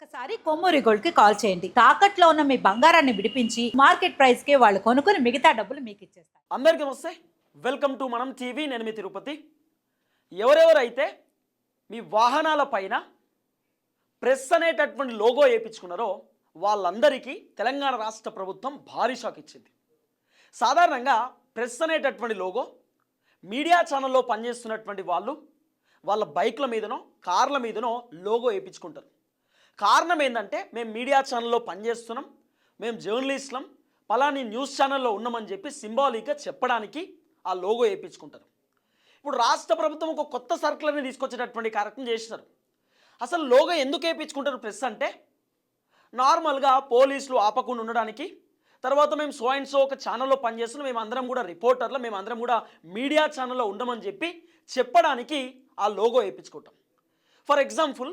ఒక్కసారి కొమ్మూరి గోల్డ్ కి కాల్ చేయండి. తాకట్లో ఉన్న మీ బంగారాన్ని విడిపించి మార్కెట్ ప్రైస్ కి వాళ్ళు కొనుక్కుని మిగతా డబ్బులు మీకు ఇచ్చేస్తారు. అందరికీ నమస్తే. వెల్కమ్ టు మనం టీవీ. నేను మీ తిరుపతి. ఎవరెవరైతే మీ వాహనాల పైన ప్రెస్ అనేటటువంటి లోగో వేయించుకున్నారో వాళ్ళందరికీ తెలంగాణ రాష్ట్ర ప్రభుత్వం భారీ షాక్ ఇచ్చింది. సాధారణంగా ప్రెస్ అనేటటువంటి లోగో మీడియా ఛానల్లో పనిచేస్తున్నటువంటి వాళ్ళు వాళ్ళ బైక్ల మీదనో కార్ల మీదనో లోగో వేయించుకుంటారు. కారణం ఏంటంటే మేము మీడియా ఛానల్లో పనిచేస్తున్నాం, మేము జర్నలిస్టులం, పలాని న్యూస్ ఛానల్లో ఉన్నామని చెప్పి సింబాలిక్గా చెప్పడానికి ఆ లోగో వేయించుకుంటారు. ఇప్పుడు రాష్ట్ర ప్రభుత్వం ఒక కొత్త సర్కులర్ని తీసుకొచ్చేటటువంటి కార్యక్రమం చేసినారు. అసలు లోగో ఎందుకు వేయించుకుంటారు ప్రెస్ అంటే, నార్మల్గా పోలీసులు ఆపకుండా ఉండడానికి, తర్వాత మేము సో అండ్ సో ఒక ఛానల్లో పనిచేస్తున్నాం, మేము అందరం కూడా రిపోర్టర్లు, మేము అందరం కూడా మీడియా ఛానల్లో ఉండమని చెప్పి చెప్పడానికి ఆ లోగో వేయించుకుంటాం. ఫర్ ఎగ్జాంపుల్,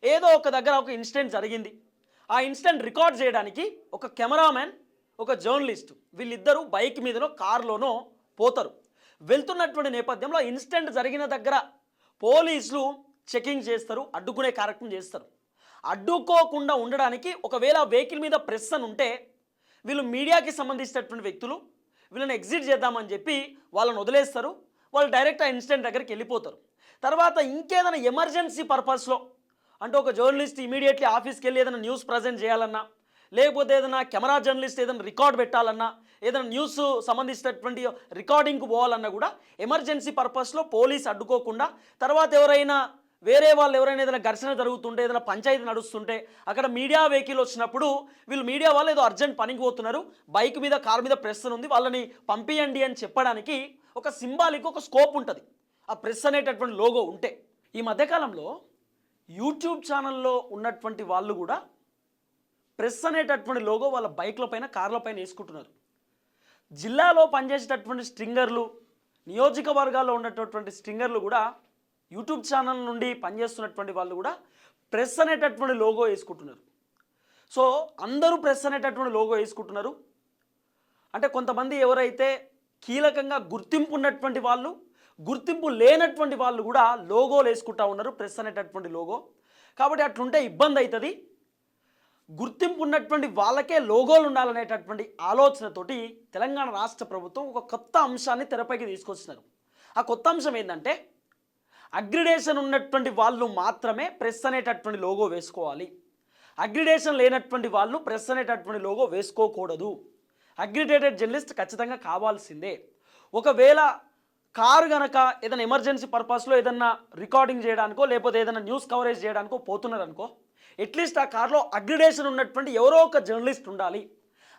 ఏదో ఒక దగ్గర ఒక ఇన్సిడెంట్ జరిగింది, ఆ ఇన్సిడెంట్ రికార్డ్ చేయడానికి ఒక కెమెరామెన్, ఒక జర్నలిస్ట్ వీళ్ళిద్దరూ బైక్ మీదనో కారులోనో పోతారు. వెళ్తున్నటువంటి నేపథ్యంలో ఇన్సిడెంట్ జరిగిన దగ్గర పోలీసులు చెకింగ్ చేస్తారు, అడ్డుకునే కార్యక్రమం చేస్తారు. అడ్డుకోకుండా ఉండడానికి ఒకవేళ వెహికల్ మీద ప్రెస్ అని ఉంటే వీళ్ళు మీడియాకి సంబంధించినటువంటి వ్యక్తులు వీళ్ళని ఎగ్జిట్ చేద్దామని చెప్పి వాళ్ళని వదిలేస్తారు. వాళ్ళు డైరెక్ట్ ఆ ఇన్సిడెంట్ దగ్గరికి వెళ్ళిపోతారు. తర్వాత ఇంకేదైనా ఎమర్జెన్సీ పర్పస్లో అంటే ఒక జర్నలిస్ట్ ఇమీడియట్లీ ఆఫీస్కి వెళ్ళి ఏదైనా న్యూస్ ప్రజెంట్ చేయాలన్నా, లేకపోతే ఏదైనా కెమెరా జర్నలిస్ట్ ఏదైనా రికార్డ్ పెట్టాలన్నా, ఏదైనా న్యూస్ సంబంధించినటువంటి రికార్డింగ్కి పోవాలన్నా కూడా ఎమర్జెన్సీ పర్పస్లో పోలీస్ అడ్డుకోకుండా, తర్వాత ఎవరైనా వేరే వాళ్ళు ఎవరైనా ఏదైనా ఘర్షణ జరుగుతుంటే, ఏదైనా పంచాయతీ నడుస్తుంటే అక్కడ మీడియా వెహికల్ వచ్చినప్పుడు వీళ్ళు మీడియా వాళ్ళు ఏదో అర్జెంట్ పనికి పోతున్నారు, బైక్ మీద కారు మీద ప్రెస్ ఉంది, వాళ్ళని పంపియండి అని చెప్పడానికి ఒక సింబాలిక్, ఒక స్కోప్ ఉంటుంది ఆ ప్రెస్ అనేటటువంటి లోగో ఉంటే. ఈ మధ్యకాలంలో యూట్యూబ్ ఛానల్లో ఉన్నటువంటి వాళ్ళు కూడా ప్రెస్ అనేటటువంటి లోగో వాళ్ళ బైక్ల పైన కార్ల పైన వేసుకుంటున్నారు. జిల్లాలో పనిచేసేటటువంటి స్ట్రింగర్లు, నియోజకవర్గాల్లో ఉన్నటువంటి స్ట్రింగర్లు కూడా యూట్యూబ్ ఛానల్ నుండి పనిచేస్తున్నటువంటి వాళ్ళు కూడా ప్రెస్ అనేటటువంటి లోగో వేసుకుంటున్నారు. సో అందరూ ప్రెస్ అనేటటువంటి లోగో వేసుకుంటున్నారు. అంటే కొంతమంది ఎవరైతే కీలకంగా గుర్తింపు ఉన్నటువంటి వాళ్ళు, గుర్తింపు లేనటువంటి వాళ్ళు కూడా లోగోలు వేసుకుంటా ఉన్నారు, ప్రెస్ అనేటటువంటి లోగో. కాబట్టి అట్లుంటే ఇబ్బంది అవుతుంది. గుర్తింపు ఉన్నటువంటి వాళ్ళకే లోగోలు ఉండాలనేటటువంటి ఆలోచనతోటి తెలంగాణ రాష్ట్ర ప్రభుత్వం ఒక కొత్త అంశాన్ని తెరపైకి తీసుకొచ్చినారు. ఆ కొత్త అంశం ఏంటంటే, అగ్రిడేషన్ ఉన్నటువంటి వాళ్ళు మాత్రమే ప్రెస్ అనేటటువంటి లోగో వేసుకోవాలి, అగ్రిడేషన్ లేనటువంటి వాళ్ళు ప్రెస్ అనేటటువంటి లోగో వేసుకోకూడదు, అగ్రిడేటెడ్ జర్నలిస్ట్ ఖచ్చితంగా కావాల్సిందే. ఒకవేళ కారు కనుక ఏదైనా ఎమర్జెన్సీ పర్పస్లో ఏదైనా రికార్డింగ్ చేయడానికో లేకపోతే ఏదైనా న్యూస్ కవరేజ్ చేయడానికో పోతున్నారనుకో, అట్లీస్ట్ ఆ కార్లో అగ్రిడేషన్ ఉన్నటువంటి ఎవరో ఒక జర్నలిస్ట్ ఉండాలి.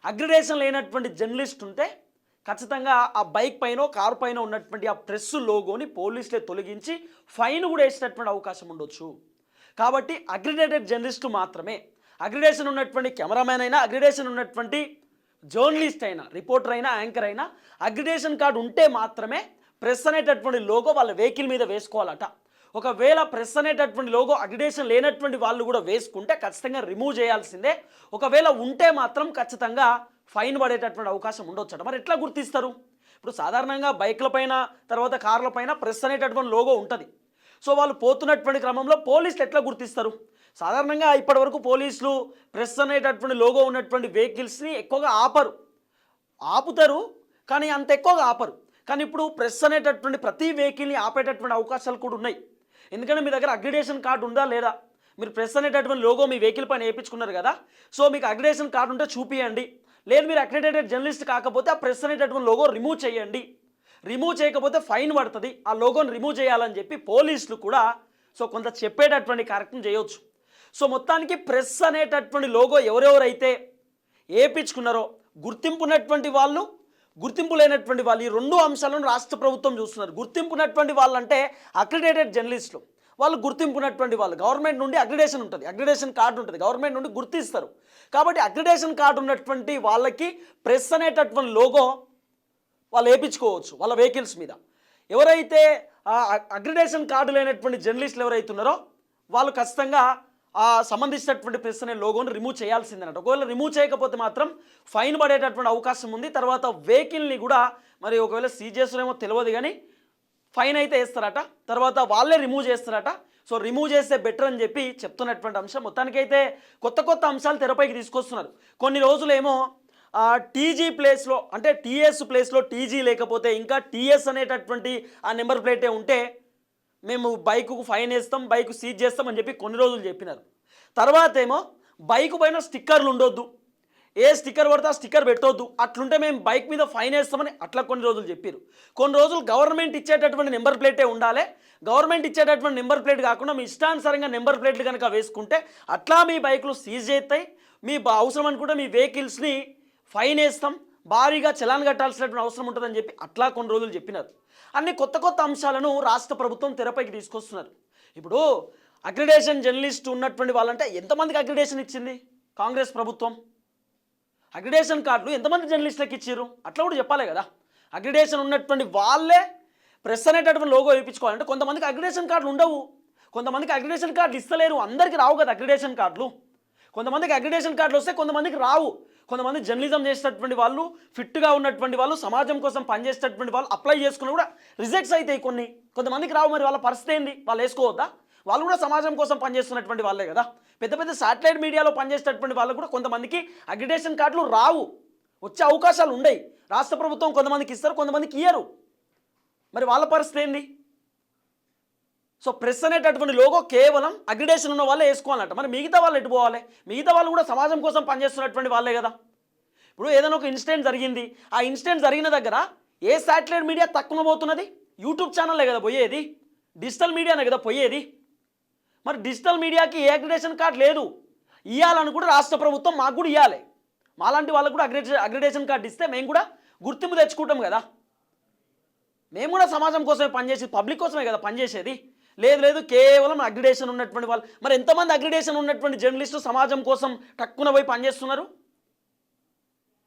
అగ్రిడేషన్ లేనటువంటి జర్నలిస్ట్ ఉంటే ఖచ్చితంగా ఆ బైక్ పైన కారు పైన ఉన్నటువంటి ఆ ప్రెస్ లోగోని పోలీసులే తొలగించి ఫైన్ కూడా వేసేటటువంటి అవకాశం ఉండొచ్చు. కాబట్టి అగ్రిడేటెడ్ జర్నలిస్టు మాత్రమే, అగ్రిడేషన్ ఉన్నటువంటి కెమెరామెన్ అయినా, అగ్రిడేషన్ ఉన్నటువంటి జర్నలిస్ట్ అయినా, రిపోర్టర్ అయినా, యాంకర్ అయినా అగ్రిడేషన్ కార్డు ఉంటే మాత్రమే ప్రెస్ అనేటటువంటి లోగో వాళ్ళ వెహికల్ మీద వేసుకోవాలట. ఒకవేళ ప్రెస్ అనేటటువంటి లోగో అగ్రిడేషన్ లేనటువంటి వాళ్ళు కూడా వేసుకుంటే ఖచ్చితంగా రిమూవ్ చేయాల్సిందే. ఒకవేళ ఉంటే మాత్రం ఖచ్చితంగా ఫైన్ పడేటటువంటి అవకాశం ఉండొచ్చట. మరి ఎట్లా గుర్తిస్తారు? ఇప్పుడు సాధారణంగా బైక్ల పైన తర్వాత కార్ల పైన ప్రెస్ అనేటటువంటి లోగో ఉంటుంది. సో వాళ్ళు పోతున్నటువంటి క్రమంలో పోలీసులు ఎట్లా గుర్తిస్తారు? సాధారణంగా ఇప్పటివరకు పోలీసులు ప్రెస్ అనేటటువంటి లోగో ఉన్నటువంటి వెహికల్స్ని ఎక్కువగా ఆపుతారు, కానీ అంత ఎక్కువగా ఆపరు. కానీ ఇప్పుడు ప్రెస్ అనేటటువంటి ప్రతి వెహికల్ని ఆపేటటువంటి అవకాశాలు కూడా ఉన్నాయి. ఎందుకంటే మీ దగ్గర అగ్రిడేషన్ కార్డు ఉందా లేదా, మీరు ప్రెస్ అనేటటువంటి లోగో మీ వెహికల్ పైన వేయించుకున్నారు కదా, సో మీకు అగ్రిడేషన్ కార్డు ఉంటే చూపియండి, లేదు మీరు అక్రిడేటెడ్ జర్నలిస్ట్ కాకపోతే ఆ ప్రెస్ అనేటటువంటి లోగో రిమూవ్ చేయండి, రిమూవ్ చేయకపోతే ఫైన్ పడుతుంది, ఆ లోగోని రిమూవ్ చేయాలని చెప్పి పోలీసులు కూడా సో కొంత చెప్పేటటువంటి కార్యక్రమం చేయవచ్చు. సో మొత్తానికి ప్రెస్ అనేటటువంటి లోగో ఎవరెవరైతే వేయించుకున్నారో, గుర్తింపు ఉన్నటువంటి వాళ్ళు, గుర్తింపు లేనటువంటి వాళ్ళు, ఈ రెండు అంశాలను రాష్ట్ర ప్రభుత్వం చూస్తున్నారు. గుర్తింపు ఉన్నటువంటి వాళ్ళు అంటే అక్రిడేటెడ్ జర్నలిస్టులు, వాళ్ళు గుర్తింపు ఉన్నటువంటి వాళ్ళు, గవర్నమెంట్ నుండి అగ్రిడేషన్ ఉంటుంది, అగ్రిడేషన్ కార్డు ఉంటుంది, గవర్నమెంట్ నుండి గుర్తిస్తారు. కాబట్టి అగ్రిడేషన్ కార్డు ఉన్నటువంటి వాళ్ళకి ప్రెస్ అనేటటువంటి లోగో వాళ్ళు వేయించుకోవచ్చు వాళ్ళ వెహికల్స్ మీద. ఎవరైతే అగ్రిడేషన్ కార్డు లేనటువంటి జర్నలిస్టులు ఎవరైతే ఉన్నారో వాళ్ళు ఖచ్చితంగా సంబంధించినటువంటి ప్రెస్ అనే లోగోని రిమూవ్ చేయాల్సిందన్నట్టు. ఒకవేళ రిమూవ్ చేయకపోతే మాత్రం ఫైన్ పడేటటువంటి అవకాశం ఉంది. తర్వాత వెహికల్ని కూడా మరి ఒకవేళ సీజ్ చేస్తారేమో తెలియదు, కానీ ఫైన్ అయితే వేస్తారట, తర్వాత వాళ్ళే రిమూవ్ చేస్తారట. సో రిమూవ్ చేస్తే బెటర్ అని చెప్పి చెప్తున్నటువంటి అంశం. మొత్తానికైతే కొత్త కొత్త అంశాలు తెరపైకి తీసుకొస్తున్నారు. కొన్ని రోజులేమో టీజీ ప్లేస్లో అంటే టీఎస్ ప్లేస్లో టీజీ లేకపోతే ఇంకా టీఎస్ అనేటటువంటి ఆ నెంబర్ ప్లేటే ఉంటే మేము బైకుకు ఫైన్ వేస్తాం, బైక్ సీజ్ చేస్తాం అని చెప్పి కొన్ని రోజులు చెప్పినారు. తర్వాత ఏమో బైక్ పైన స్టిక్కర్లు ఉండొద్దు, ఏ స్టిక్కర్ పడితే ఆ స్టిక్కర్ పెట్టొద్దు, అట్లుంటే మేము బైక్ మీద ఫైన్ వేస్తామని అట్లా కొన్ని రోజులు చెప్పారు. కొన్ని రోజులు గవర్నమెంట్ ఇచ్చేటటువంటి నెంబర్ ప్లేటే ఉండాలి, గవర్నమెంట్ ఇచ్చేటటువంటి నెంబర్ ప్లేట్ కాకుండా మీ ఇష్టానుసారంగా నెంబర్ ప్లేట్లు కనుక వేసుకుంటే అట్లా మీ బైకులు సీజ్ చేస్తాయి, మీ అవసరం అనుకుంటే మీ వెహికల్స్ని ఫైన్ వేస్తాం, భారీగా చలాన్ కట్టాల్సినటువంటి అవసరం ఉంటుందని చెప్పి అట్లా కొన్ని రోజులు చెప్పినారు. అన్ని కొత్త కొత్త అంశాలను రాష్ట్ర ప్రభుత్వం తెరపైకి తీసుకొస్తున్నారు. ఇప్పుడు అక్రిడేషన్ జర్నలిస్ట్ ఉన్నటువంటి వాళ్ళంటే ఎంతమందికి అక్రిడేషన్ ఇచ్చింది కాంగ్రెస్ ప్రభుత్వం? అక్రిడేషన్ కార్డులు ఎంతమంది జర్నలిస్టులకు ఇచ్చారు అట్లా కూడా చెప్పాలి కదా. అక్రిడేషన్ ఉన్నటువంటి వాళ్ళే ప్రెస్ అనేటటువంటి లోగో వేయించుకోవాలంటే కొంతమందికి అక్రిడేషన్ కార్డులు ఉండవు, కొంతమందికి అక్రిడేషన్ కార్డులు ఇస్తలేరు, అందరికీ రావు కదా అక్రిడేషన్ కార్డులు. కొంతమందికి అక్రిడేషన్ కార్డులు వస్తే కొంతమందికి రావు. కొంతమంది జర్నలిజం చేసేటటువంటి వాళ్ళు, ఫిట్గా ఉన్నటువంటి వాళ్ళు, సమాజం కోసం పనిచేసేటటువంటి వాళ్ళు అప్లై చేసుకుని కూడా రిజెక్ట్స్ అవుతాయి కొన్ని. కొంతమందికి రావు, మరి వాళ్ళ పరిస్థితి ఏంది? వాళ్ళు వేసుకోవద్దా? వాళ్ళు కూడా సమాజం కోసం పనిచేస్తున్నటువంటి వాళ్ళే కదా. పెద్ద పెద్ద శాటిలైట్ మీడియాలో పనిచేసేటటువంటి వాళ్ళకు కూడా కొంతమందికి అక్రిడేషన్ కార్డులు రావు, వచ్చే అవకాశాలు ఉండవు. రాష్ట్ర ప్రభుత్వం కొంతమందికి ఇస్తారు, కొంతమందికి ఇయ్యరు. మరి వాళ్ళ పరిస్థితి ఏంది? సో ప్రెస్ అనేటటువంటి లోగో కేవలం అక్రిడేషన్ ఉన్న వాళ్ళే వేసుకోవాలంట. మరి మిగతా వాళ్ళు ఎటు పోవాలి? మిగతా వాళ్ళు కూడా సమాజం కోసం పనిచేస్తున్నటువంటి వాళ్ళే కదా. ఇప్పుడు ఏదైనా ఒక ఇన్సిడెంట్ జరిగింది, ఆ ఇన్సిడెంట్ జరిగిన దగ్గర ఏ శాటిలైట్ మీడియా తక్కువ పోతున్నది? యూట్యూబ్ ఛానల్లే కదా పోయేది, డిజిటల్ మీడియానే కదా పోయేది. మరి డిజిటల్ మీడియాకి ఏ అక్రిడేషన్ కార్డు లేదు, ఇవ్వాలని కూడా రాష్ట్ర ప్రభుత్వం మాకు కూడా ఇవ్వాలి. మాలాంటి వాళ్ళకు కూడా అక్రిడేషన్ కార్డు ఇస్తే మేము కూడా గుర్తింపు తెచ్చుకుంటాం కదా. మేము కూడా సమాజం కోసమే పనిచేసేది, పబ్లిక్ కోసమే కదా పనిచేసేది. లేదు కేవలం అక్రిడేషన్ ఉన్నటువంటి వాళ్ళు. మరి ఎంతమంది అక్రిడేషన్ ఉన్నటువంటి జర్నలిస్టు సమాజం కోసం టక్కున పోయి పనిచేస్తున్నారు?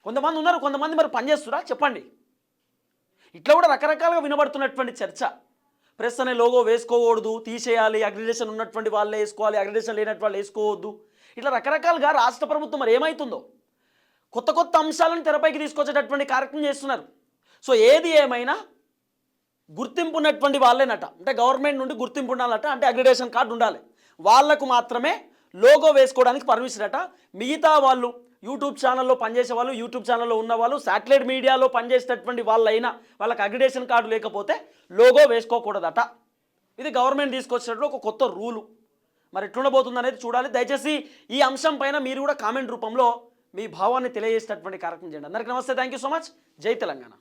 కొంతమంది ఉన్నారు, కొంతమంది మరి పనిచేస్తురా చెప్పండి. ఇట్లా కూడా రకరకాలుగా వినబడుతున్నటువంటి చర్చ. ప్రెస్ అనే లోగో వేసుకోకూడదు, తీసేయాలి, అక్రిడేషన్ ఉన్నటువంటి వాళ్ళే వేసుకోవాలి, అక్రిడేషన్ లేనటువంటి వాళ్ళు వేసుకోవద్దు, ఇట్లా రకరకాలుగా రాష్ట్ర ప్రభుత్వం మరి ఏమవుతుందో కొత్త కొత్త అంశాలను తెరపైకి తీసుకొచ్చేటటువంటి కార్యక్రమం చేస్తున్నారు. సో ఏది ఏమైనా గుర్తింపు ఉన్నటువంటి వాళ్ళేనట, అంటే గవర్నమెంట్ నుండి గుర్తింపు ఉండాలట, అంటే అక్రిడేషన్ కార్డు ఉండాలి, వాళ్లకు మాత్రమే లోగో వేసుకోవడానికి పర్మిషన్ అట. మిగతా వాళ్ళు యూట్యూబ్ ఛానల్లో పనిచేసే వాళ్ళు, యూట్యూబ్ ఛానల్లో ఉన్న వాళ్ళు, శాటిలైట్ మీడియాలో పనిచేసేటటువంటి వాళ్ళైనా వాళ్ళకి అక్రిడేషన్ కార్డు లేకపోతే లోగో వేసుకోకూడదట. ఇది గవర్నమెంట్ తీసుకొచ్చినట్లు ఒక కొత్త రూలు. మరి ఎట్లుండబోతుంది అనేది చూడాలి. దయచేసి ఈ అంశం పైన మీరు కూడా కామెంట్ రూపంలో మీ భావాన్ని తెలియజేసేటటువంటి కార్యక్రమం చేయండి. అందరికీ నమస్తే, థ్యాంక్ యూ సో మచ్. జై తెలంగాణ.